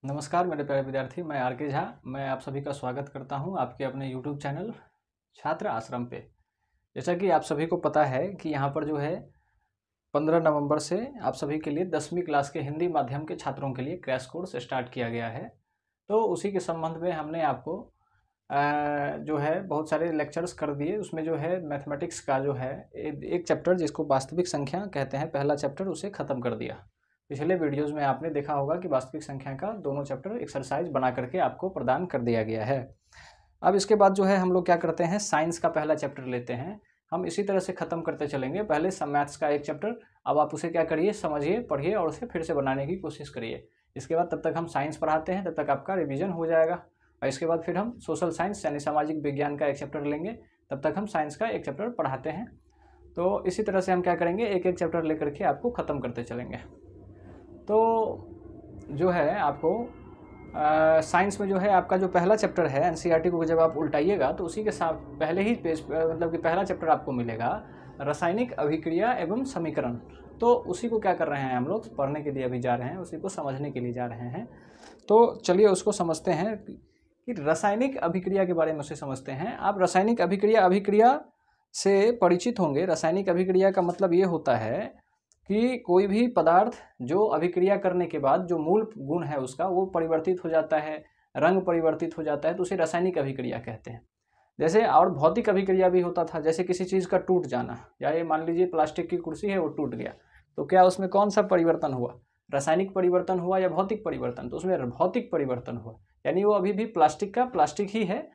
नमस्कार मेरे प्यारे विद्यार्थी, मैं आर के झा। मैं आप सभी का स्वागत करता हूं आपके अपने यूट्यूब चैनल छात्र आश्रम पे। जैसा कि आप सभी को पता है कि यहां पर जो है 15 नवंबर से आप सभी के लिए 10वीं क्लास के हिंदी माध्यम के छात्रों के लिए क्रैश कोर्स स्टार्ट किया गया है। तो उसी के संबंध में हमने आपको जो है बहुत सारे लेक्चर्स कर दिए। उसमें जो है मैथमेटिक्स का जो है एक चैप्टर जिसको वास्तविक संख्या कहते हैं, पहला चैप्टर, उसे ख़त्म कर दिया। पिछले वीडियोस में आपने देखा होगा कि वास्तविक संख्या का दोनों चैप्टर एक्सरसाइज बना करके आपको प्रदान कर दिया गया है। अब इसके बाद जो है हम लोग क्या करते हैं, साइंस का पहला चैप्टर लेते हैं। हम इसी तरह से ख़त्म करते चलेंगे। पहले मैथ्स का एक चैप्टर, अब आप उसे क्या करिए, समझिए, पढ़िए और उसे फिर से बनाने की कोशिश करिए। इसके बाद तब तक हम साइंस पढ़ाते हैं, तब तक आपका रिवीजन हो जाएगा। और इसके बाद फिर हम सोशल साइंस यानी सामाजिक विज्ञान का एक चैप्टर लेंगे, तब तक हम साइंस का एक चैप्टर पढ़ाते हैं। तो इसी तरह से हम क्या करेंगे, एक एक चैप्टर लेकर के आपको ख़त्म करते चलेंगे। तो जो है आपको साइंस में जो है आपका जो पहला चैप्टर है एनसीईआरटी को जब आप उल्टाइएगा तो उसी के साथ पहले ही पेज मतलब कि पहला चैप्टर आपको मिलेगा रासायनिक अभिक्रिया एवं समीकरण। तो उसी को क्या कर रहे हैं हम लोग, पढ़ने के लिए अभी जा रहे हैं, उसी को समझने के लिए जा रहे हैं। तो चलिए उसको समझते हैं कि रासायनिक अभिक्रिया के बारे में उसे समझते हैं। आप रासायनिक अभिक्रिया से परिचित होंगे। रासायनिक अभिक्रिया का मतलब ये होता है कि कोई भी पदार्थ जो अभिक्रिया करने के बाद जो मूल गुण है उसका वो परिवर्तित हो जाता है, रंग परिवर्तित हो जाता है, तो उसे रासायनिक अभिक्रिया कहते हैं। जैसे और भौतिक अभिक्रिया भी होता था, जैसे किसी चीज़ का टूट जाना, या ये मान लीजिए प्लास्टिक की कुर्सी है वो टूट गया, तो क्या उसमें कौन सा परिवर्तन हुआ, रासायनिक परिवर्तन हुआ या भौतिक परिवर्तन? तो उसमें भौतिक परिवर्तन हुआ, यानी वो अभी भी प्लास्टिक का प्लास्टिक ही है,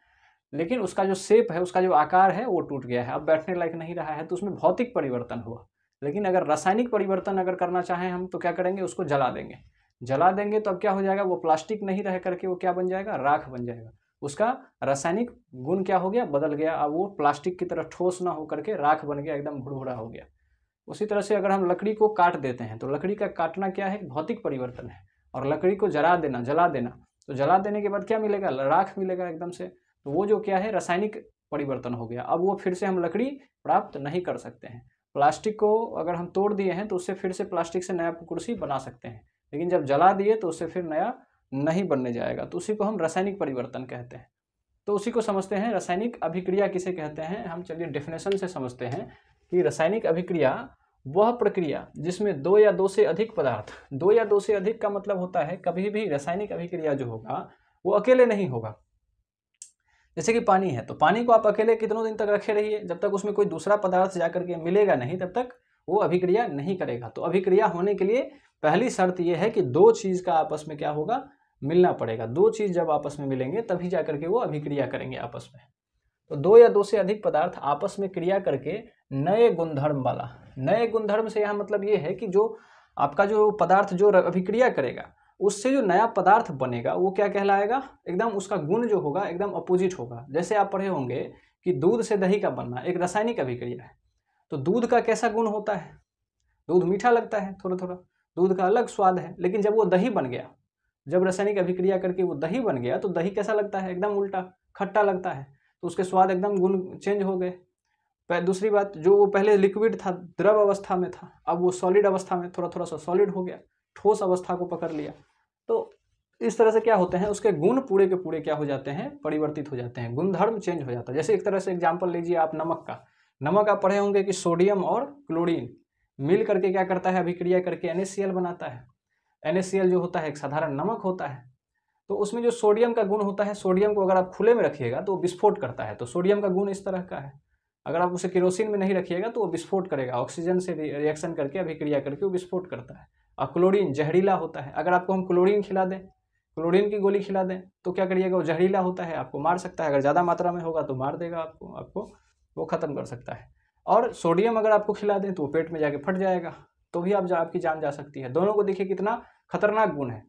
लेकिन उसका जो शेप है, उसका जो आकार है वो टूट गया है, अब बैठने लायक नहीं रहा है, तो उसमें भौतिक परिवर्तन हुआ। लेकिन अगर रासायनिक परिवर्तन अगर करना चाहें हम, तो क्या करेंगे, उसको जला देंगे। जला देंगे तो अब क्या हो जाएगा, वो प्लास्टिक नहीं रह करके वो क्या बन जाएगा, राख बन जाएगा। उसका रासायनिक गुण क्या हो गया, बदल गया। अब वो प्लास्टिक की तरह ठोस ना होकर के राख बन गया, एकदम भुरभुरा हो गया। उसी तरह से अगर हम लकड़ी को काट देते हैं तो लकड़ी का काटना क्या है, भौतिक परिवर्तन है। और लकड़ी को जला देना, तो जला देने के बाद क्या मिलेगा, राख मिलेगा एकदम से। तो वो जो क्या है, रासायनिक परिवर्तन हो गया। अब वो फिर से हम लकड़ी प्राप्त नहीं कर सकते हैं। प्लास्टिक को अगर हम तोड़ दिए हैं तो उससे फिर से प्लास्टिक से नया कुर्सी बना सकते हैं, लेकिन जब जला दिए तो उससे फिर नया नहीं बनने जाएगा। तो उसी को हम रासायनिक परिवर्तन कहते हैं। तो उसी को समझते हैं रासायनिक अभिक्रिया किसे कहते हैं। हम चलिए डेफिनेशन से समझते हैं कि रासायनिक अभिक्रिया वह प्रक्रिया जिसमें दो या दो से अधिक पदार्थ, दो या दो से अधिक का मतलब होता है कभी भी रासायनिक अभिक्रिया जो होगा वो अकेले नहीं होगा। जैसे कि पानी है, तो पानी को आप अकेले कितनों दिन तक रखे रहिए, जब तक उसमें कोई दूसरा पदार्थ जाकर के मिलेगा नहीं तब तक वो अभिक्रिया नहीं करेगा। तो अभिक्रिया होने के लिए पहली शर्त यह है कि दो चीज़ का आपस में क्या होगा, मिलना पड़ेगा। दो चीज़ जब आपस में मिलेंगे तभी जाकर के वो अभिक्रिया करेंगे आपस में। तो दो या दो से अधिक पदार्थ आपस में क्रिया करके नए गुणधर्म वाला, नए गुणधर्म से यहाँ मतलब ये है कि जो आपका जो पदार्थ जो अभिक्रिया करेगा उससे जो नया पदार्थ बनेगा वो क्या कहलाएगा, एकदम उसका गुण जो होगा एकदम अपोजिट होगा। जैसे आप पढ़े होंगे कि दूध से दही का बनना एक रासायनिक अभिक्रिया है। तो दूध का कैसा गुण होता है, दूध मीठा लगता है थोड़ा थोड़ा, दूध का अलग स्वाद है। लेकिन जब वो दही बन गया, जब रासायनिक अभिक्रिया करके वो दही बन गया, तो दही कैसा लगता है, एकदम उल्टा, खट्टा लगता है। तो उसके स्वाद एकदम गुण चेंज हो गए। दूसरी बात, जो वो पहले लिक्विड था, द्रव अवस्था में था, अब वो सॉलिड अवस्था में थोड़ा थोड़ा सा सॉलिड हो गया, ठोस अवस्था को पकड़ लिया। तो इस तरह से क्या होते हैं, उसके गुण पूरे के पूरे क्या हो जाते हैं, परिवर्तित हो जाते हैं, गुणधर्म चेंज हो जाता है। जैसे एक तरह से एग्जाम्पल लीजिए आप नमक का। नमक आप पढ़े होंगे कि सोडियम और क्लोरीन मिल करके क्या करता है, अभिक्रिया करके NaCl बनाता है। NaCl जो होता है एक साधारण नमक होता है। तो उसमें जो सोडियम का गुण होता है, सोडियम को अगर आप खुले में रखिएगा तो वो विस्फोट करता है। तो सोडियम का गुण इस तरह का है। अगर आप उसे केरोसिन में नहीं रखिएगा तो वो विस्फोट करेगा, ऑक्सीजन से रिएक्शन करके अभिक्रिया करके वो विस्फोट करता है। और क्लोरीन जहरीला होता है। अगर आपको हम क्लोरीन खिला दें, क्लोरीन की गोली खिला दें, तो क्या करिएगा, वो जहरीला होता है, आपको मार सकता है। अगर ज़्यादा मात्रा में होगा तो मार देगा आपको वो ख़त्म कर सकता है। और सोडियम अगर आपको खिला दें तो वो पेट में जाके फट जाएगा, तो भी आपकी जान जा सकती है। दोनों को देखिए कितना खतरनाक गुण है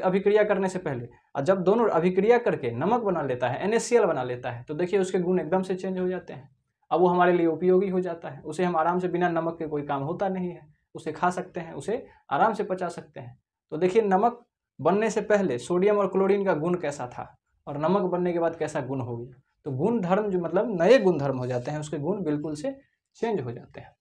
अभिक्रिया करने से पहले। और जब दोनों अभिक्रिया करके नमक बना लेता है, NaCl बना लेता है, तो देखिए उसके गुण एकदम से चेंज हो जाते हैं। अब वो हमारे लिए उपयोगी हो जाता है। उसे हम आराम से, बिना नमक के कोई काम होता नहीं है, उसे खा सकते हैं, उसे आराम से पचा सकते हैं। तो देखिए नमक बनने से पहले सोडियम और क्लोरीन का गुण कैसा था, और नमक बनने के बाद कैसा गुण हो गया। तो गुण धर्म जो मतलब नए गुण धर्म हो जाते हैं, उसके गुण बिल्कुल से चेंज हो जाते हैं।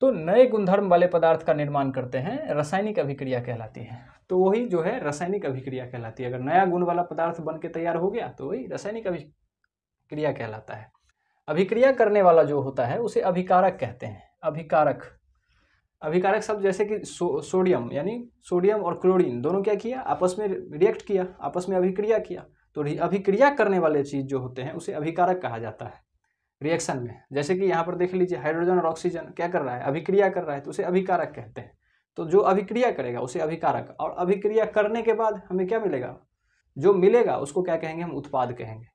तो नए गुणधर्म वाले पदार्थ का निर्माण करते हैं, रासायनिक अभिक्रिया कहलाती है। तो वही जो है रासायनिक अभिक्रिया कहलाती है। अगर नया गुण वाला पदार्थ बन के तैयार हो गया तो वही रासायनिक अभिक्रिया कहलाता है। अभिक्रिया करने वाला जो होता है उसे अभिकारक कहते हैं। अभिकारक, अभिकारक शब्द जैसे कि सोडियम, यानी सोडियम और क्लोरीन दोनों क्या किया, आपस में रिएक्ट किया, आपस में अभिक्रिया किया। तो अभिक्रिया करने वाले चीज जो होते हैं उसे अभिकारक कहा जाता है रिएक्शन में। जैसे कि यहाँ पर देख लीजिए, हाइड्रोजन और ऑक्सीजन क्या कर रहा है, अभिक्रिया कर रहा है, तो उसे अभिकारक कहते हैं। तो जो अभिक्रिया करेगा उसे अभिकारक, और अभिक्रिया करने के बाद हमें क्या मिलेगा, जो मिलेगा उसको क्या कहेंगे, हम उत्पाद कहेंगे।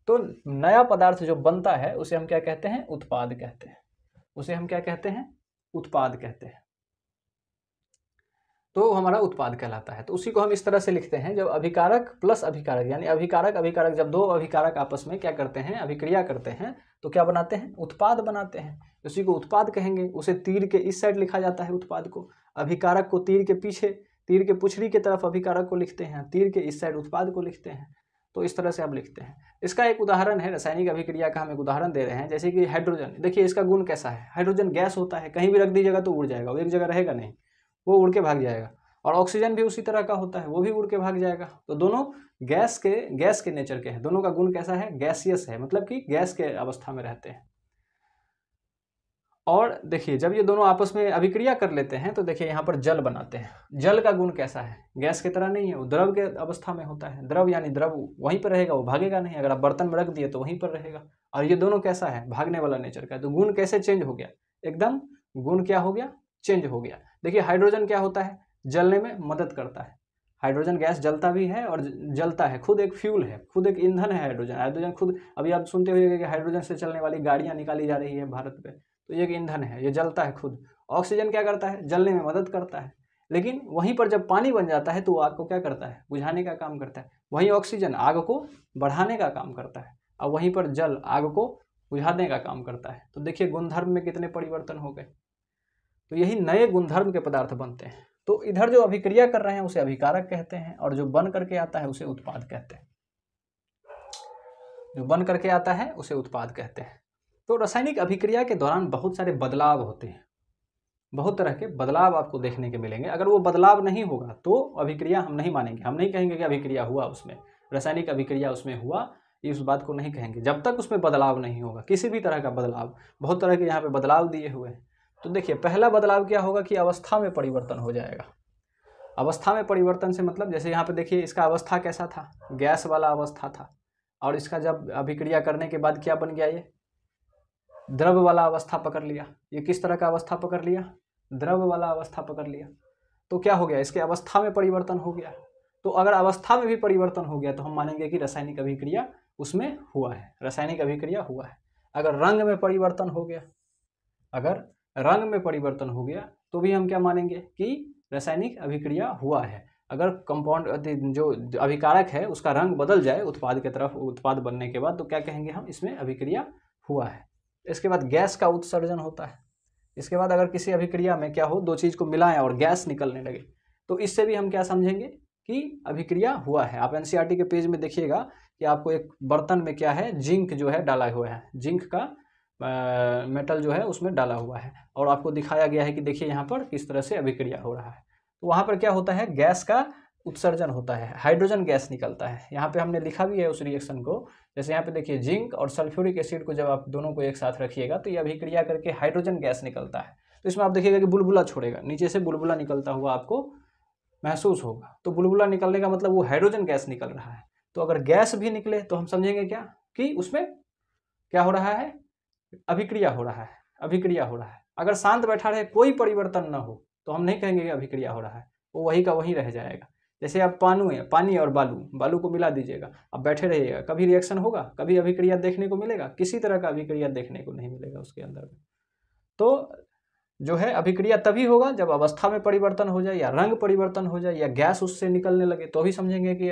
तो नया पदार्थ जो बनता है उसे हम क्या कहते हैं, उत्पाद कहते हैं। उसे हम क्या कहते हैं, उत्पाद कहते हैं। तो हमारा उत्पाद कहलाता है। तो उसी को हम इस तरह से लिखते हैं, जब अभिकारक प्लस अभिकारक, यानी अभिकारक अभिकारक, जब दो अभिकारक आपस में क्या करते हैं, अभिक्रिया करते हैं, तो क्या बनाते हैं, उत्पाद बनाते हैं। उसी को उत्पाद कहेंगे। उसे तीर के इस साइड लिखा जाता है उत्पाद को, अभिकारक को तीर के पीछे, तीर के पुछड़ी की तरफ अभिकारक को लिखते हैं, तीर के इस साइड उत्पाद को लिखते हैं। तो इस तरह से आप लिखते हैं। इसका एक उदाहरण है, रासायनिक अभिक्रिया का हम एक उदाहरण दे रहे हैं। जैसे कि हाइड्रोजन, देखिए इसका गुण कैसा है, हाइड्रोजन गैस होता है, कहीं भी रख दीजिएगा तो उड़ जाएगा, वो एक जगह रहेगा नहीं, वो उड़ के भाग जाएगा। और ऑक्सीजन भी उसी तरह का होता है, वो भी उड़ के भाग जाएगा। तो दोनों गैस के नेचर के हैं। दोनों का गुण कैसा है, गैसियस है, मतलब कि गैस के अवस्था में रहते हैं। और देखिए जब ये दोनों आपस में अभिक्रिया कर लेते हैं तो देखिए यहाँ पर जल बनाते हैं। जल का गुण कैसा है, गैस की तरह नहीं है, वो द्रव के अवस्था में होता है। द्रव यानी द्रव वहीं पर रहेगा, वो भागेगा नहीं। अगर आप बर्तन में रख दिए तो वहीं पर रहेगा। और ये दोनों कैसा है, भागने वाला नेचर का। तो गुण कैसे चेंज हो गया, एकदम गुण क्या हो गया, चेंज हो गया। देखिए हाइड्रोजन क्या होता है, जलने में मदद करता है। हाइड्रोजन गैस जलता भी है और जलता है, खुद एक फ्यूल है, खुद एक ईंधन है हाइड्रोजन। हाइड्रोजन खुद, अभी आप सुनते हुए कि हाइड्रोजन से चलने वाली गाड़ियां निकाली जा रही है भारत में, तो ये एक ईंधन है, ये जलता है खुद। ऑक्सीजन क्या करता है, जलने में मदद करता है। लेकिन वहीं पर जब पानी बन जाता है तो आग को क्या करता है, बुझाने का काम करता है। वहीं ऑक्सीजन आग को बढ़ाने का काम करता है, और वहीं पर जल आग को बुझाने का काम करता है। तो देखिए गुणधर्म में कितने परिवर्तन हो गए। तो यही नए गुणधर्म के पदार्थ बनते हैं। तो इधर जो अभिक्रिया कर रहे हैं उसे अभिकारक कहते हैं, और जो बन करके आता है उसे उत्पाद कहते हैं। जो बन करके आता है उसे उत्पाद कहते हैं। तो रासायनिक अभिक्रिया के दौरान बहुत सारे बदलाव होते हैं, बहुत तरह के बदलाव आपको देखने के मिलेंगे। अगर वो बदलाव नहीं होगा तो अभिक्रिया हम नहीं मानेंगे, हम नहीं कहेंगे कि अभिक्रिया हुआ उसमें, रासायनिक अभिक्रिया उसमें हुआ, इस बात को नहीं कहेंगे जब तक उसमें बदलाव नहीं होगा, किसी भी तरह का बदलाव। बहुत तरह के यहाँ पे बदलाव दिए हुए हैं। तो देखिए पहला बदलाव क्या होगा कि अवस्था में परिवर्तन हो जाएगा। अवस्था में परिवर्तन से मतलब, जैसे यहाँ पे देखिए इसका अवस्था कैसा था, गैस वाला अवस्था था, और इसका जब अभिक्रिया करने के बाद क्या बन गया, ये द्रव वाला अवस्था पकड़ लिया। ये किस तरह का अवस्था पकड़ लिया, द्रव वाला अवस्था पकड़ लिया। तो क्या हो गया, इसके अवस्था में परिवर्तन हो गया। तो अगर अवस्था में भी परिवर्तन हो गया तो हम मानेंगे कि रासायनिक अभिक्रिया उसमें हुआ है, रासायनिक अभिक्रिया हुआ है। अगर रंग में परिवर्तन हो गया, अगर रंग में परिवर्तन हो गया तो भी हम क्या मानेंगे कि रासायनिक अभिक्रिया हुआ है। अगर कंपाउंड जो अभिकारक है उसका रंग बदल जाए उत्पाद की तरफ, उत्पाद बनने के बाद, तो क्या कहेंगे हम, इसमें अभिक्रिया हुआ है। इसके बाद गैस का उत्सर्जन होता है। इसके बाद अगर किसी अभिक्रिया में क्या हो, दो चीज़ को मिलाएं और गैस निकलने लगे, तो इससे भी हम क्या समझेंगे कि अभिक्रिया हुआ है। आप एनसीईआरटी के पेज में देखिएगा कि आपको एक बर्तन में क्या है, जिंक जो है डाला हुआ है, जिंक का मेटल जो है उसमें डाला हुआ है, और आपको दिखाया गया है कि देखिए यहाँ पर किस तरह से अभिक्रिया हो रहा है। तो वहाँ पर क्या होता है, गैस का उत्सर्जन होता है, हाइड्रोजन गैस निकलता है। यहाँ पे हमने लिखा भी है उस रिएक्शन को। जैसे यहाँ पे देखिए जिंक और सल्फ्यूरिक एसिड को जब आप दोनों को एक साथ रखिएगा तो ये अभिक्रिया करके हाइड्रोजन गैस निकलता है। तो इसमें आप देखिएगा कि बुलबुला छोड़ेगा, नीचे से बुलबुला निकलता हुआ आपको महसूस होगा। तो बुलबुला निकलने का मतलब वो हाइड्रोजन गैस निकल रहा है। तो अगर गैस भी निकले तो हम समझेंगे क्या, कि उसमें क्या हो रहा है, अभिक्रिया हो रहा है, अभिक्रिया हो रहा है। अगर शांत बैठा रहे, कोई परिवर्तन न हो, तो हम नहीं कहेंगे कि अभिक्रिया हो रहा है, वो वही का वही रह जाएगा। जैसे आप पानी और बालू को मिला दीजिएगा, अब बैठे रहिएगा, कभी रिएक्शन होगा, कभी अभिक्रिया देखने को मिलेगा, किसी तरह का अभिक्रिया देखने को नहीं मिलेगा उसके अंदर में। तो जो है अभिक्रिया तभी होगा जब अवस्था में परिवर्तन हो जाए, या रंग परिवर्तन हो जाए, या गैस उससे निकलने लगे, तो भी समझेंगे कि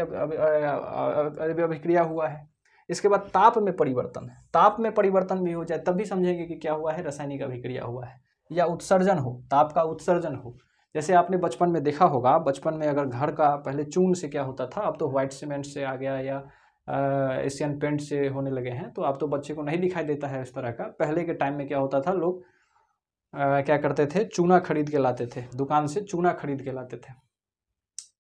अभिक्रिया हुआ है। इसके बाद ताप में परिवर्तन, ताप में परिवर्तन भी हो जाए तब भी समझेंगे कि क्या हुआ है, रासायनिक अभिक्रिया हुआ है। या उत्सर्जन हो, ताप का उत्सर्जन हो। जैसे आपने बचपन में देखा होगा, बचपन में अगर घर का पहले चून से क्या होता था, अब तो व्हाइट सीमेंट से आ गया, या एशियन पेंट से होने लगे हैं, तो अब तो बच्चे को नहीं दिखाई देता है इस तरह का। पहले के टाइम में क्या होता था, लोग क्या करते थे, चूना खरीद के लाते थे, दुकान से चूना खरीद के लाते थे,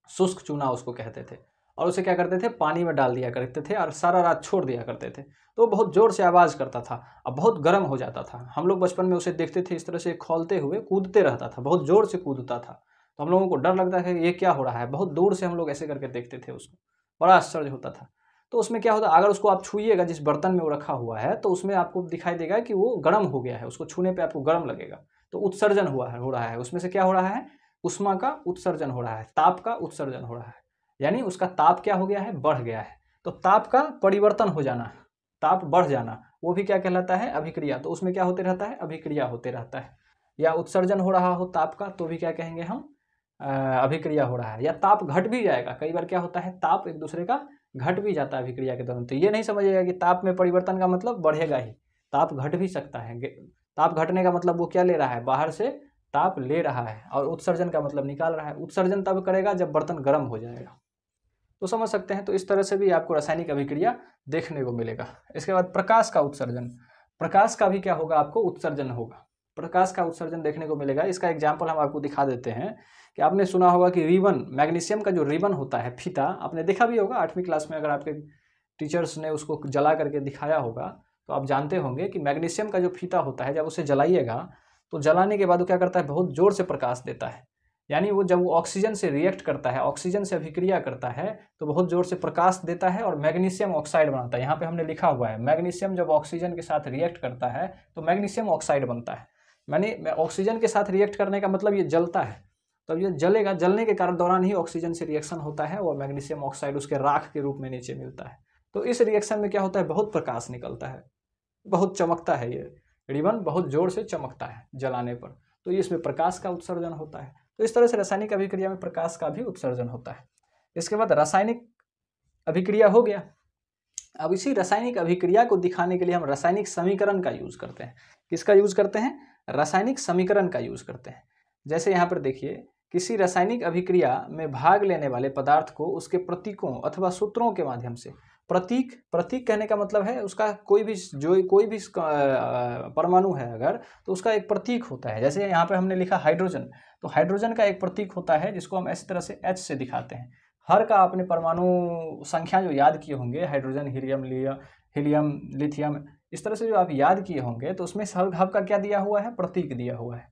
शुष्क चूना उसको कहते थे, और उसे क्या करते थे, पानी में डाल दिया करते थे और सारा रात छोड़ दिया करते थे। तो बहुत ज़ोर से आवाज़ करता था और बहुत गर्म हो जाता था। हम लोग बचपन में उसे देखते थे, इस तरह से खौलते हुए कूदते रहता था, बहुत ज़ोर से कूदता था। तो हम लोगों को डर लगता था कि ये क्या हो रहा है, बहुत दूर से हम लोग ऐसे करके देखते थे उसको, बड़ा आश्चर्य होता था। तो उसमें क्या होता, अगर उसको आप छूइएगा जिस बर्तन में वो रखा हुआ है, तो उसमें आपको दिखाई देगा कि वो गर्म हो गया है, उसको छूने पर आपको गर्म लगेगा। तो उत्सर्जन हो रहा है, उसमें से क्या हो रहा है, उष्मा का उत्सर्जन हो रहा है, ताप का उत्सर्जन हो रहा है, यानी उसका ताप क्या हो गया है, बढ़ गया है। तो ताप का परिवर्तन हो जाना, ताप बढ़ जाना, वो भी क्या कहलाता है, अभिक्रिया। तो उसमें क्या होते रहता है, अभिक्रिया होते रहता है। या उत्सर्जन हो रहा हो ताप का, तो भी क्या कहेंगे हम, अभिक्रिया हो रहा है। या ताप घट भी जाएगा, कई बार क्या होता है, ताप एक दूसरे का घट भी जाता है अभिक्रिया के दौरान। तो ये नहीं समझिएगा कि ताप में परिवर्तन का मतलब बढ़ेगा ही, ताप घट भी सकता है। ताप घटने का मतलब वो क्या ले रहा है, बाहर से ताप ले रहा है, और उत्सर्जन का मतलब निकाल रहा है। उत्सर्जन तब करेगा जब बर्तन गर्म हो जाएगा। तो समझ सकते हैं। तो इस तरह से भी आपको रासायनिक अभिक्रिया देखने को मिलेगा। इसके बाद प्रकाश का उत्सर्जन, प्रकाश का भी क्या होगा, आपको उत्सर्जन होगा, प्रकाश का उत्सर्जन देखने को मिलेगा। इसका एग्जाम्पल हम आपको दिखा देते हैं कि आपने सुना होगा कि रिबन, मैग्नीशियम का जो रिबन होता है, फीता, आपने देखा भी होगा 8वीं क्लास में, अगर आपके टीचर्स ने उसको जला करके दिखाया होगा तो आप जानते होंगे कि मैग्नीशियम का जो फीता होता है, जब उसे जलाइएगा तो जलाने के बाद वो क्या करता है, बहुत जोर से प्रकाश देता है। यानी वो जब वो ऑक्सीजन से रिएक्ट करता है, ऑक्सीजन से अभिक्रिया करता है, तो बहुत जोर से प्रकाश देता है और मैग्नीशियम ऑक्साइड बनाता है। यहाँ पे हमने लिखा हुआ है, मैग्नीशियम जब ऑक्सीजन के साथ रिएक्ट करता है तो मैग्नीशियम ऑक्साइड बनता है। यानी ऑक्सीजन के साथ रिएक्ट करने का मतलब ये जलता है, तब ये जलेगा, जलने के कारण दौरान ही ऑक्सीजन से रिएक्शन होता है और मैग्नीशियम ऑक्साइड उसके राख के रूप में नीचे मिलता है। तो इस रिएक्शन में क्या होता है, बहुत प्रकाश निकलता है, बहुत चमकता है, ये रिबन बहुत जोर से चमकता है जलाने पर। तो इसमें प्रकाश का उत्सर्जन होता है। तो इस तरह से रासायनिक अभिक्रिया में प्रकाश का भी उत्सर्जन होता है। इसके बाद रासायनिक अभिक्रिया हो गया। अब इसी रासायनिक अभिक्रिया को दिखाने के लिए हम रासायनिक समीकरण का यूज करते हैं। किसका यूज करते हैं, रासायनिक समीकरण का यूज करते हैं। जैसे यहाँ पर देखिए, किसी रासायनिक अभिक्रिया में भाग लेने वाले पदार्थ को उसके प्रतीकों अथवा सूत्रों के माध्यम से, प्रतीक, प्रतीक कहने का मतलब है उसका कोई भी परमाणु है अगर, तो उसका एक प्रतीक होता है। जैसे यहाँ पर हमने लिखा हाइड्रोजन, तो हाइड्रोजन का एक प्रतीक होता है जिसको हम इस तरह से H से दिखाते हैं। हर का आपने परमाणु संख्या जो याद किए होंगे, हाइड्रोजन, हीलियम, लिथियम, इस तरह से जो आप याद किए होंगे, तो उसमें हर का क्या दिया हुआ है, प्रतीक दिया हुआ है।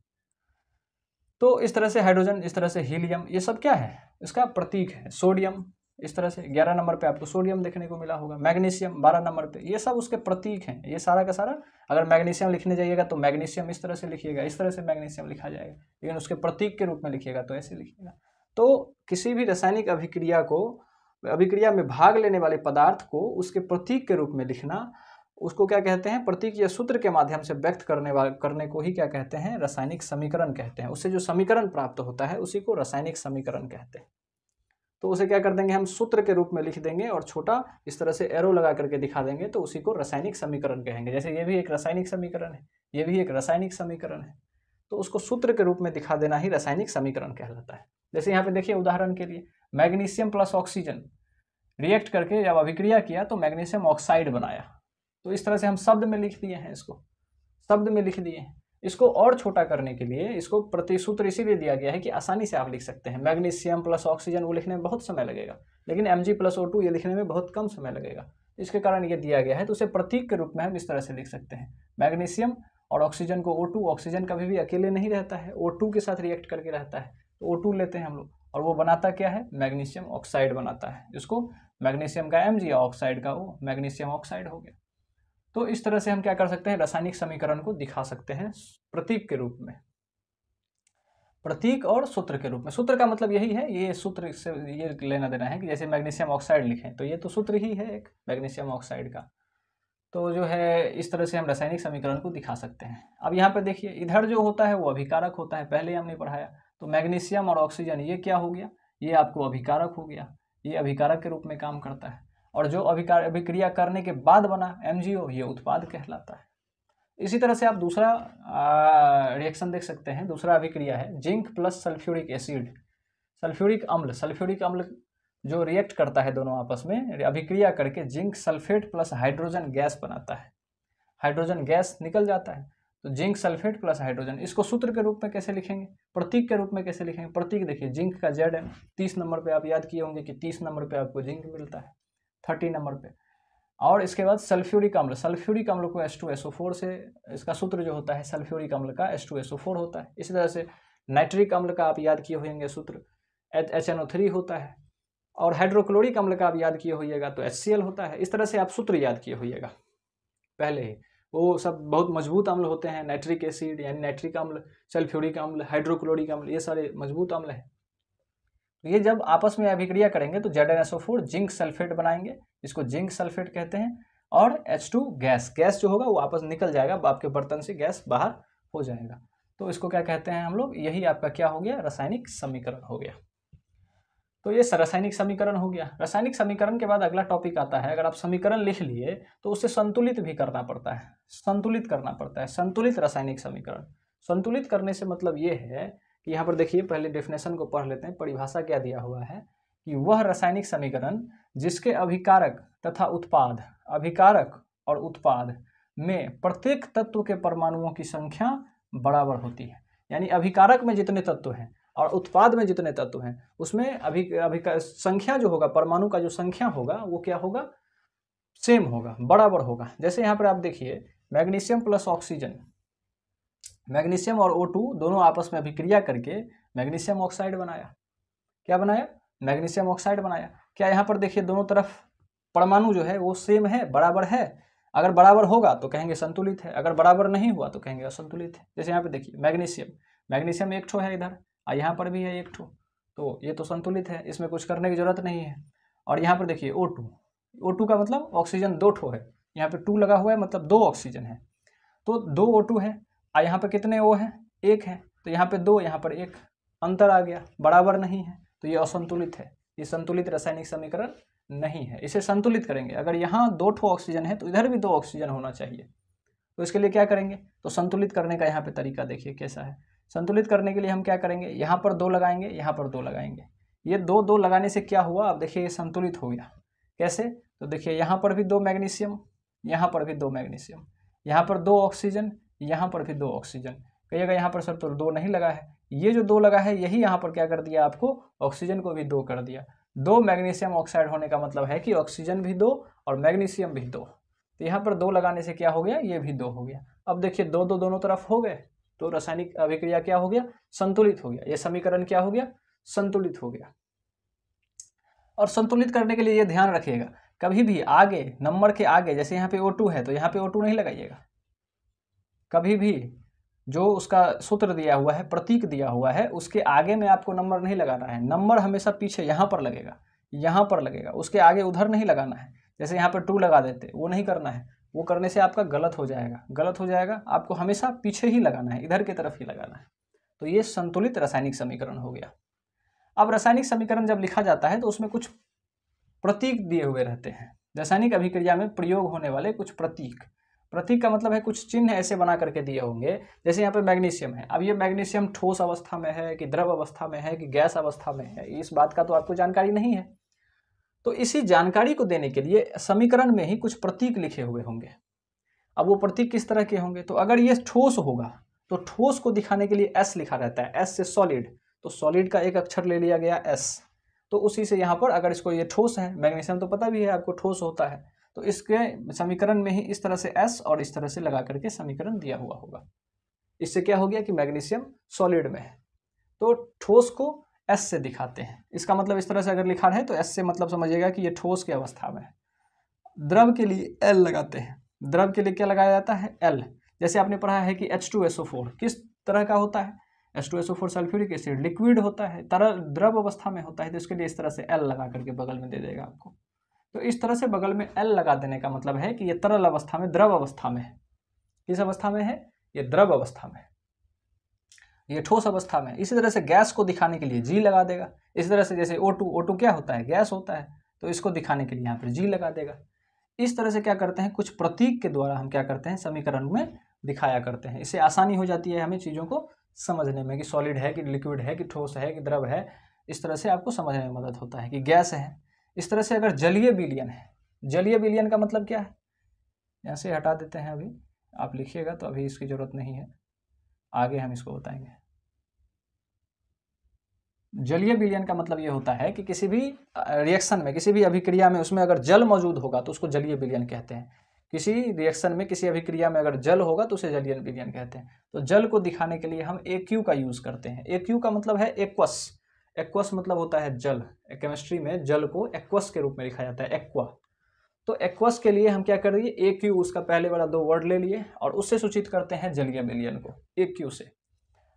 तो इस तरह से हाइड्रोजन, इस तरह से हीलियम, ये सब क्या है, इसका प्रतीक है। सोडियम, इस तरह से 11 नंबर पे आपको सोडियम देखने को मिला होगा। मैग्नीशियम 12 नंबर पे, ये सब उसके प्रतीक हैं। ये सारा का सारा, अगर मैग्नीशियम लिखने जाइएगा तो मैग्नीशियम इस तरह से लिखिएगा, इस तरह से मैग्नीशियम लिखा जाएगा, लेकिन उसके प्रतीक के रूप में लिखिएगा तो ऐसे लिखिएगा। तो किसी भी रासायनिक अभिक्रिया को, अभिक्रिया में भाग लेने वाले पदार्थ को उसके प्रतीक के रूप में लिखना, उसको क्या कहते हैं, प्रतीक या सूत्र के माध्यम से व्यक्त करने को ही क्या कहते हैं, रासायनिक समीकरण कहते हैं। उससे जो समीकरण प्राप्त होता है उसी को रासायनिक समीकरण कहते हैं। तो उसे क्या कर देंगे, हम सूत्र के रूप में लिख देंगे और छोटा इस तरह से एरो लगा करके दिखा देंगे, तो उसी को रासायनिक समीकरण कहेंगे। जैसे ये भी एक रासायनिक समीकरण है, ये भी एक रासायनिक समीकरण है, तो उसको सूत्र के रूप में दिखा देना ही रासायनिक समीकरण कहलाता है। जैसे यहाँ पे देखिए उदाहरण के लिए, मैग्नीशियम प्लस ऑक्सीजन रिएक्ट करके जब अभिक्रिया किया तो मैग्नीशियम ऑक्साइड बनाया। तो इस तरह से हम शब्द में लिख दिए हैं, इसको शब्द में लिख दिए हैं। इसको और छोटा करने के लिए इसको प्रतिसूत्र इसीलिए दिया गया है कि आसानी से आप लिख सकते हैं। मैग्नीशियम प्लस ऑक्सीजन वो लिखने में बहुत समय लगेगा, लेकिन Mg+O2 ये लिखने में बहुत कम समय लगेगा। इसके कारण ये दिया गया है। तो उसे प्रतीक के रूप में हम इस तरह से लिख सकते हैं। मैग्नीशियम और ऑक्सीजन को O2, ऑक्सीजन कभी भी अकेले नहीं रहता है, O2 के साथ रिएक्ट करके रहता है, तो O2 लेते हैं हम लोग, और वो बनाता क्या है, मैग्नीशियम ऑक्साइड बनाता है, जिसको मैग्नीशियम का Mg, ऑक्साइड का O, मैग्नीशियम ऑक्साइड हो गया। तो इस तरह से हम क्या कर सकते हैं, रासायनिक समीकरण को दिखा सकते हैं प्रतीक के रूप में, प्रतीक और सूत्र के रूप में। सूत्र का मतलब यही है, ये सूत्र से ये लेना देना है कि जैसे मैग्नीशियम ऑक्साइड लिखें तो ये तो सूत्र ही है एक मैग्नीशियम ऑक्साइड का। तो जो है इस तरह से हम रासायनिक समीकरण को दिखा सकते हैं। अब यहाँ पे देखिए, इधर जो होता है वो अभिकारक होता है, पहले हमने पढ़ाया। तो मैग्नीशियम और ऑक्सीजन ये क्या हो गया, ये आपको अभिकारक हो गया, ये अभिकारक के रूप में काम करता है। और जो अभिक्रिया करने के बाद बना MgO, ये उत्पाद कहलाता है। इसी तरह से आप दूसरा रिएक्शन देख सकते हैं। दूसरा अभिक्रिया है zinc plus sulphuric acid, sulphuric अम्ल। सल्फ्यूरिक अम्ल जो रिएक्ट करता है दोनों आपस में, अभिक्रिया करके zinc sulphate plus hydrogen gas बनाता है। हाइड्रोजन गैस निकल जाता है, तो जिंक सल्फेट प्लस हाइड्रोजन, इसको सूत्र के रूप में कैसे लिखेंगे, प्रतीक के रूप में कैसे लिखेंगे। प्रतीक देखिए जिंक का Zn, 30 नंबर पे आप याद किए होंगे कि 30 नंबर पे आपको जिंक मिलता है, 30 नंबर पे। और इसके बाद सल्फ्यूरिक अम्ल, सल्फ्यूरिक अम्ल को H2SO4 से, इसका सूत्र जो होता है सल्फ्यूरिक अम्ल का H2SO4 होता है। इसी तरह से नाइट्रिक अम्ल का आप याद किए होंगे सूत्र HNO3 होता है, और हाइड्रोक्लोरिक अम्ल का आप याद किए होइएगा तो HCl होता है। इस तरह से आप सूत्र याद किए होइएगा पहले ही, वो सब बहुत मजबूत अम्ल होते हैं, नाइट्रिक एसिड यानी नाइट्रिक अम्ल, सल्फ्यूरिक अम्ल, हाइड्रोक्लोरिक अम्ल, ये सारे मजबूत अम्ल हैं। तो ये जब आपस में अभिक्रिया करेंगे तो ZnSO4 जिंक सल्फेट बनाएंगे, इसको जिंक सल्फेट कहते हैं, और H2 गैस, गैस जो होगा वो आपस निकल जाएगा, आपके बर्तन से गैस बाहर हो जाएगा। तो इसको क्या कहते हैं हम लोग, यही आपका क्या हो गया, रासायनिक समीकरण हो गया। तो ये रासायनिक समीकरण हो गया। रासायनिक समीकरण के बाद अगला टॉपिक आता है, अगर आप समीकरण लिख लिए तो उससे संतुलित भी करना पड़ता है, संतुलित करना पड़ता है, संतुलित रासायनिक समीकरण। संतुलित करने से मतलब ये है कि यहाँ पर देखिए, पहले डेफिनेशन को पढ़ लेते हैं, परिभाषा क्या दिया हुआ है कि वह रासायनिक समीकरण जिसके अभिकारक तथा उत्पाद, अभिकारक और उत्पाद में प्रत्येक तत्व के परमाणुओं की संख्या बराबर होती है। यानी अभिकारक में जितने तत्व हैं और उत्पाद में जितने तत्व हैं उसमें संख्या जो होगा, परमाणु का जो संख्या होगा वो क्या होगा, सेम होगा, बराबर होगा। जैसे यहाँ पर आप देखिए, मैग्नीशियम प्लस ऑक्सीजन, मैग्नीशियम और O2 दोनों आपस में अभिक्रिया करके मैग्नीशियम ऑक्साइड बनाया। क्या बनाया, मैग्नीशियम ऑक्साइड बनाया। क्या यहाँ पर देखिए दोनों तरफ परमाणु जो है वो सेम है, बराबर है। अगर बराबर होगा तो कहेंगे संतुलित है, अगर बराबर नहीं हुआ तो कहेंगे असंतुलित है। जैसे यहाँ पे देखिए मैग्नीशियम, मैग्नीशियम एक ठो है इधर, और यहाँ पर भी है एक ठो, तो ये तो संतुलित है, इसमें कुछ करने की जरूरत नहीं है। और यहाँ पर देखिए O2, O2 का मतलब ऑक्सीजन दो ठो है, यहाँ पे 2 लगा हुआ है मतलब 2 ऑक्सीजन है, तो 2 O2 है, और यहाँ पे कितने O है, 1 है, तो यहाँ पे 2, यहाँ पर 1, अंतर आ गया, बराबर नहीं है, तो ये असंतुलित है। ये संतुलित रासायनिक समीकरण नहीं है, इसे संतुलित करेंगे। अगर यहाँ 2 ठो ऑक्सीजन है तो इधर भी 2 ऑक्सीजन होना चाहिए, तो इसके लिए क्या करेंगे, तो संतुलित करने का यहाँ पे तरीका देखिए कैसा है। संतुलित करने के लिए हम क्या करेंगे, यहाँ पर 2 लगाएंगे, यहाँ पर 2 लगाएंगे। ये 2 लगाने से क्या हुआ, अब देखिए ये संतुलित हो गया। कैसे, तो देखिए यहाँ पर भी 2 मैग्नीशियम, यहाँ पर भी 2 मैग्नीशियम, यहाँ पर 2 ऑक्सीजन, यहाँ पर भी 2 ऑक्सीजन। कहिएगा यहाँ पर सर तो 2 नहीं लगा है, ये जो 2 लगा है यही यहाँ पर क्या कर दिया, आपको ऑक्सीजन को भी 2 कर दिया। 2 मैग्नीशियम ऑक्साइड होने का मतलब है कि ऑक्सीजन भी 2 और मैग्नीशियम भी 2, तो यहाँ पर 2 लगाने से क्या हो गया, ये भी 2 हो गया। अब देखिए 2 2 दोनों तरफ हो गए, तो रासायनिक अभिक्रिया क्या हो गया, संतुलित हो गया। ये समीकरण क्या हो गया, संतुलित हो गया। और संतुलित करने के लिए ये ध्यान रखिएगा, कभी भी आगे नंबर के आगे, जैसे यहाँ पे O2 है तो यहाँ पे O2 नहीं लगाइएगा। कभी भी जो उसका सूत्र दिया हुआ है, प्रतीक दिया हुआ है, उसके आगे में आपको नंबर नहीं लगाना है। नंबर हमेशा पीछे यहाँ पर लगेगा, यहाँ पर लगेगा, उसके आगे उधर नहीं लगाना है। जैसे यहाँ पर 2 लगा देते, वो नहीं करना है, वो करने से आपका गलत हो जाएगा, गलत हो जाएगा। आपको हमेशा पीछे ही लगाना है, इधर की तरफ ही लगाना है। तो ये संतुलित रासायनिक समीकरण हो गया। अब रासायनिक समीकरण जब लिखा जाता है तो उसमें कुछ प्रतीक दिए हुए रहते हैं। रासायनिक अभिक्रिया में प्रयोग होने वाले कुछ प्रतीक, प्रतीक का मतलब है कुछ चिन्ह ऐसे बना करके दिए होंगे। जैसे यहाँ पे मैग्नीशियम है, अब ये मैग्नीशियम ठोस अवस्था में है कि द्रव अवस्था में है कि गैस अवस्था में है, इस बात का तो आपको जानकारी नहीं है। तो इसी जानकारी को देने के लिए समीकरण में ही कुछ प्रतीक लिखे हुए होंगे। अब वो प्रतीक किस तरह के होंगे, तो अगर ये ठोस होगा तो ठोस को दिखाने के लिए S लिखा रहता है, S से सॉलिड, तो सॉलिड का एक अक्षर ले लिया गया S, तो उसी से यहाँ पर अगर इसको, ये ठोस है, मैग्नीशियम तो पता भी है आपको ठोस होता है, तो इसके समीकरण में ही इस तरह से S और इस तरह से लगा करके समीकरण दिया हुआ होगा। इससे क्या हो गया कि मैग्नीशियम सॉलिड में है, तो ठोस को S से दिखाते हैं। इसका मतलब इस तरह से अगर लिखा है तो S से मतलब समझिएगा कि ये ठोस की अवस्था में है। द्रव के लिए L लगाते हैं, द्रव के लिए क्या लगाया जाता है, L। जैसे आपने पढ़ा है कि H2SO4 किस तरह का होता है, H2SO4 सल्फ्यूरिक एसिड लिक्विड होता है, तरल द्रव अवस्था में होता है, तो इसके लिए इस तरह से L लगा करके बगल में दे देगा आपको। तो इस तरह से बगल में L लगा देने का मतलब है कि ये तरल अवस्था में, द्रव अवस्था में है। किस अवस्था में है, ये द्रव अवस्था में, ये ठोस अवस्था में। इसी तरह से गैस को दिखाने के लिए G लगा देगा। इस तरह से जैसे O2 क्या होता है, गैस होता है, तो इसको दिखाने के लिए यहाँ पर G लगा देगा। इस तरह से क्या करते हैं, कुछ प्रतीक के द्वारा हम क्या करते हैं, समीकरण में दिखाया करते हैं। इससे आसानी हो जाती है हमें चीज़ों को समझने में कि सॉलिड है कि लिक्विड है कि ठोस है कि द्रव है। इस तरह से आपको समझने में मदद होता है कि गैस है। इस तरह से अगर जलीय विलयन है, जलीय विलयन का मतलब क्या है, यहाँ से हटा देते हैं अभी। आप लिखिएगा तो अभी इसकी ज़रूरत नहीं है, आगे हम इसको बताएंगे। जलीय विलयन का मतलब ये होता है कि किसी भी रिएक्शन में, किसी भी अभिक्रिया में उसमें अगर जल मौजूद होगा तो उसको जलीय विलयन कहते हैं। किसी रिएक्शन में, किसी अभिक्रिया में अगर जल होगा तो उसे जलीय विलयन कहते हैं। तो जल को दिखाने के लिए हम AQ का यूज़ करते हैं। AQ का मतलब है एक्वस। एक्वस मतलब होता है जल। केमिस्ट्री में जल को एक्वस के रूप में लिखा जाता है, एक्वा। तो एक्वस के लिए हम क्या कर रही है, AQ, उसका पहले वाला 2 वर्ड ले लिए और उससे सूचित करते हैं जलीय विलयन को, AQ से।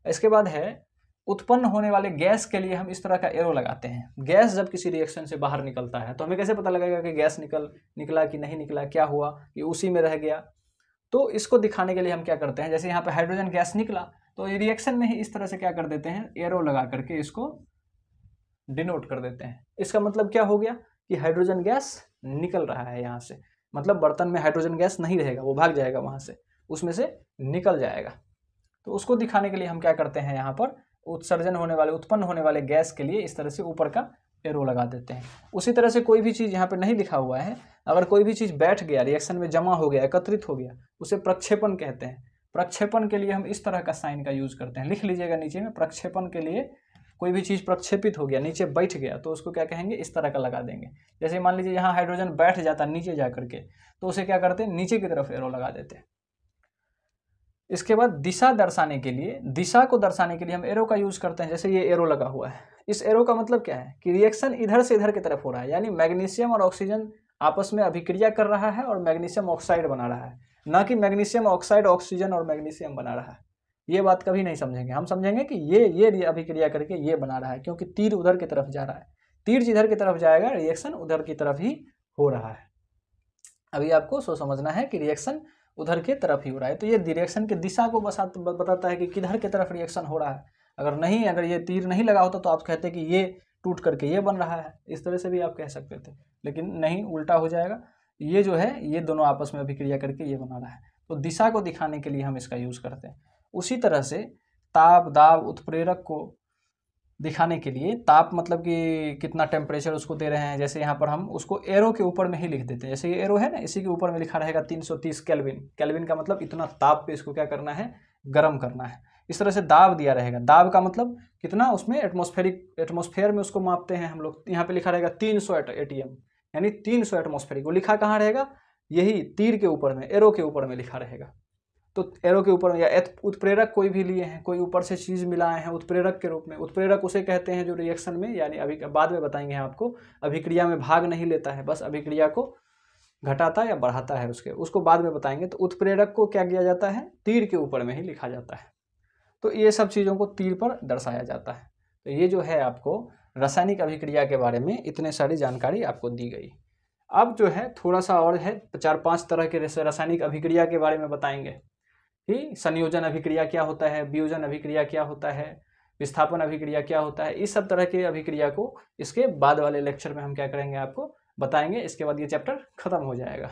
इसके बाद है उत्पन्न होने वाले गैस के लिए हम इस तरह का एरो लगाते हैं। गैस जब किसी रिएक्शन से बाहर निकलता है तो हमें कैसे पता लगेगा कि गैस निकला कि नहीं निकला, क्या हुआ, कि उसी में रह गया। तो इसको दिखाने के लिए हम क्या करते हैं, जैसे यहाँ पे हाइड्रोजन गैस निकला तो रिएक्शन में ही इस तरह से क्या कर देते हैं, एरो लगा करके इसको डिनोट कर देते हैं। इसका मतलब क्या हो गया कि हाइड्रोजन गैस निकल रहा है यहाँ से, मतलब बर्तन में हाइड्रोजन गैस नहीं रहेगा, वो भाग जाएगा वहाँ से, उसमें से निकल जाएगा। तो उसको दिखाने के लिए हम क्या करते हैं, यहाँ पर उत्सर्जन होने वाले, उत्पन्न होने वाले गैस के लिए इस तरह से ऊपर का एरो लगा देते हैं। उसी तरह से कोई भी चीज़ यहाँ पर नहीं लिखा हुआ है, अगर कोई भी चीज़ बैठ गया, रिएक्शन में जमा हो गया, एकत्रित हो गया, उसे प्रक्षेपण कहते हैं। प्रक्षेपण के लिए हम इस तरह का साइन का यूज करते हैं, लिख लीजिएगा नीचे में। प्रक्षेपण के लिए कोई भी चीज़ प्रक्षेपित हो गया, नीचे बैठ गया, तो उसको क्या कहेंगे, इस तरह का लगा देंगे। जैसे मान लीजिए यहाँ हाइड्रोजन बैठ जाता नीचे जा करके, तो उसे क्या करते हैं, नीचे की तरफ एरो लगा देते हैं। इसके बाद दिशा दर्शाने के लिए, दिशा को दर्शाने के लिए हम एरो का यूज करते हैं। जैसे ये एरो लगा हुआ है, इस एरो का मतलब क्या है कि रिएक्शन इधर से इधर की तरफ हो रहा है, यानी मैग्नीशियम और ऑक्सीजन आपस में अभिक्रिया कर रहा है और मैग्नीशियम ऑक्साइड बना रहा है, ना कि मैग्नीशियम ऑक्साइड ऑक्सीजन और मैग्नीशियम बना रहा है। ये बात कभी नहीं समझेंगे, हम समझेंगे कि ये अभिक्रिया करके ये बना रहा है, क्योंकि तीर उधर की तरफ जा रहा है। तीर जिधर की तरफ जाएगा रिएक्शन उधर की तरफ ही हो रहा है। अभी आपको समझना है कि रिएक्शन उधर के तरफ ही हो रहा है। तो ये रिएक्शन की दिशा को बताता है कि किधर की तरफ रिएक्शन हो रहा है। अगर ये तीर नहीं लगा होता तो आप कहते कि ये टूट करके ये बन रहा है, इस तरह से भी आप कह सकते थे, लेकिन नहीं, उल्टा हो जाएगा। ये जो है ये दोनों आपस में अभिक्रिया करके ये बना रहा है। तो दिशा को दिखाने के लिए हम इसका यूज करते हैं। उसी तरह से ताप, दाब, उत्प्रेरक को दिखाने के लिए, ताप मतलब कि कितना टेम्परेचर उसको दे रहे हैं, जैसे यहाँ पर हम उसको एरो के ऊपर में ही लिख देते हैं। जैसे ये एरो है ना, इसी के ऊपर में लिखा रहेगा 330 केल्विन। केल्विन का मतलब इतना ताप पे इसको क्या करना है, गर्म करना है। इस तरह से दाब दिया रहेगा, दाब का मतलब कितना, उसमें एटमॉस्फेयर में उसको मापते हैं हम लोग। यहाँ पे लिखा रहेगा 300 ATM, यानी 300 एटमॉस्फेरिक। वो लिखा कहाँ रहेगा, यही तीर के ऊपर में, एरो के ऊपर में लिखा रहेगा। तो एरो के ऊपर में, या उत्प्रेरक कोई भी लिए हैं, कोई ऊपर से चीज़ मिलाए हैं उत्प्रेरक के रूप में। उत्प्रेरक उसे कहते हैं जो रिएक्शन में, यानी अभी बाद में बताएंगे आपको, अभिक्रिया में भाग नहीं लेता है, बस अभिक्रिया को घटाता या बढ़ाता है, उसको बाद में बताएंगे। तो उत्प्रेरक को क्या किया जाता है, तीर के ऊपर में ही लिखा जाता है। तो ये सब चीज़ों को तीर पर दर्शाया जाता है। तो ये जो है आपको रासायनिक अभिक्रिया के बारे में इतने सारी जानकारी आपको दी गई। अब जो है थोड़ा सा और है, 4-5 तरह के रासायनिक अभिक्रिया के बारे में बताएंगे कि संयोजन अभिक्रिया क्या होता है, वियोजन अभिक्रिया क्या होता है, विस्थापन अभिक्रिया क्या होता है। इस सब तरह के अभिक्रिया को इसके बाद वाले लेक्चर में हम क्या करेंगे, आपको बताएंगे। इसके बाद ये चैप्टर खत्म हो जाएगा।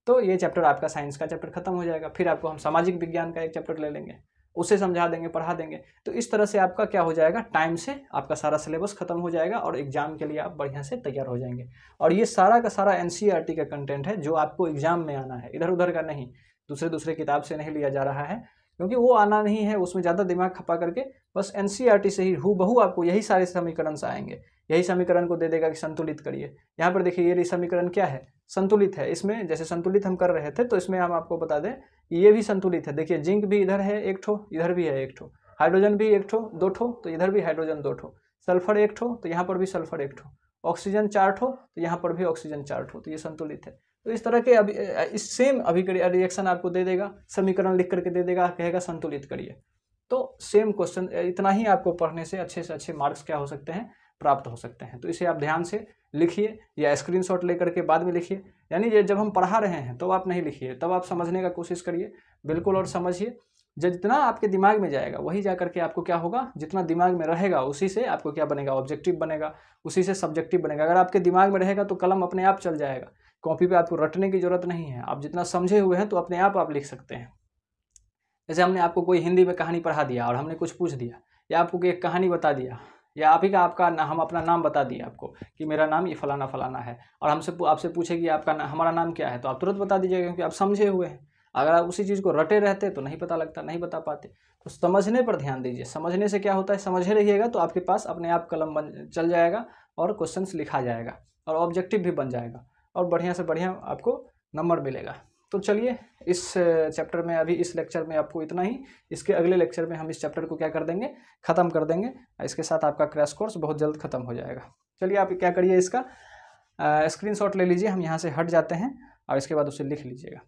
तो ये चैप्टर आपका साइंस का चैप्टर खत्म हो जाएगा। फिर आपको हम सामाजिक विज्ञान का एक चैप्टर ले लेंगे, उसे समझा देंगे, पढ़ा देंगे। तो इस तरह से आपका क्या हो जाएगा, टाइम से आपका सारा सिलेबस खत्म हो जाएगा और एग्जाम के लिए आप बढ़िया से तैयार हो जाएंगे। और ये सारा का सारा NCERT का कंटेंट है जो आपको एग्जाम में आना है, इधर उधर का नहीं, दूसरे किताब से नहीं लिया जा रहा है, क्योंकि वो आना नहीं है, उसमें ज़्यादा दिमाग खपा करके बस NCERT से ही हूबहू आपको यही सारे समीकरण से आएंगे। यही समीकरण को दे देगा कि संतुलित करिए। यहाँ पर देखिए ये समीकरण क्या है, संतुलित है। इसमें जैसे संतुलित हम कर रहे थे, तो इसमें हम आपको बता दें ये भी संतुलित है। देखिए जिंक भी इधर है 1 ठो, इधर भी है 1 ठो, हाइड्रोजन भी 1 ठो 2 ठो, तो इधर भी हाइड्रोजन 2 ठो, सल्फर 1 ठो, तो यहाँ पर भी सल्फर 1 ठो, ऑक्सीजन 4 ठो, तो यहाँ पर भी ऑक्सीजन 4 ठो, तो ये संतुलित है। तो इस तरह के इस सेम अभिक्रिया रिएक्शन आपको दे देगा, समीकरण लिख करके दे देगा, कहेगा संतुलित करिए। तो सेम क्वेश्चन, इतना ही आपको पढ़ने से अच्छे मार्क्स क्या हो सकते हैं, प्राप्त हो सकते हैं। तो इसे आप ध्यान से लिखिए या स्क्रीनशॉट लेकर के बाद में लिखिए। यानी ये जब हम पढ़ा रहे हैं तो आप नहीं लिखिए, तब आप समझने का कोशिश करिए बिल्कुल, और समझिए। जितना आपके दिमाग में जाएगा वही जा करके आपको क्या होगा, जितना दिमाग में रहेगा उसी से आपको क्या बनेगा, ऑब्जेक्टिव बनेगा, उसी से सब्जेक्टिव बनेगा। अगर आपके दिमाग में रहेगा तो कलम अपने आप चल जाएगा, कॉपी पे आपको रटने की जरूरत नहीं है। आप जितना समझे हुए हैं तो अपने आप लिख सकते हैं। जैसे हमने आपको कोई हिंदी में कहानी पढ़ा दिया और हमने कुछ पूछ दिया, या आपको एक कहानी बता दिया, या आप ही का हम अपना नाम बता दिए आपको कि मेरा नाम ये फलाना फलाना है, और आपसे पूछे कि आपका हमारा नाम क्या है, तो आप तुरंत बता दीजिएगा क्योंकि आप समझे हुए हैं। अगर आप उसी चीज़ को रटे रहते तो नहीं पता लगता, नहीं बता पाते। तो समझने पर ध्यान दीजिए। समझने से क्या होता है, समझे रहिएगा तो आपके पास अपने आप कलम बन चल जाएगा और क्वेश्चंस लिखा जाएगा और ऑब्जेक्टिव भी बन जाएगा और बढ़िया से बढ़िया आपको नंबर मिलेगा। तो चलिए इस चैप्टर में, अभी इस लेक्चर में आपको इतना ही। इसके अगले लेक्चर में हम इस चैप्टर को क्या कर देंगे, ख़त्म कर देंगे। इसके साथ आपका क्रैश कोर्स बहुत जल्द ख़त्म हो जाएगा। चलिए आप क्या करिए, इसका स्क्रीनशॉट ले लीजिए, हम यहाँ से हट जाते हैं और इसके बाद उसे लिख लीजिएगा।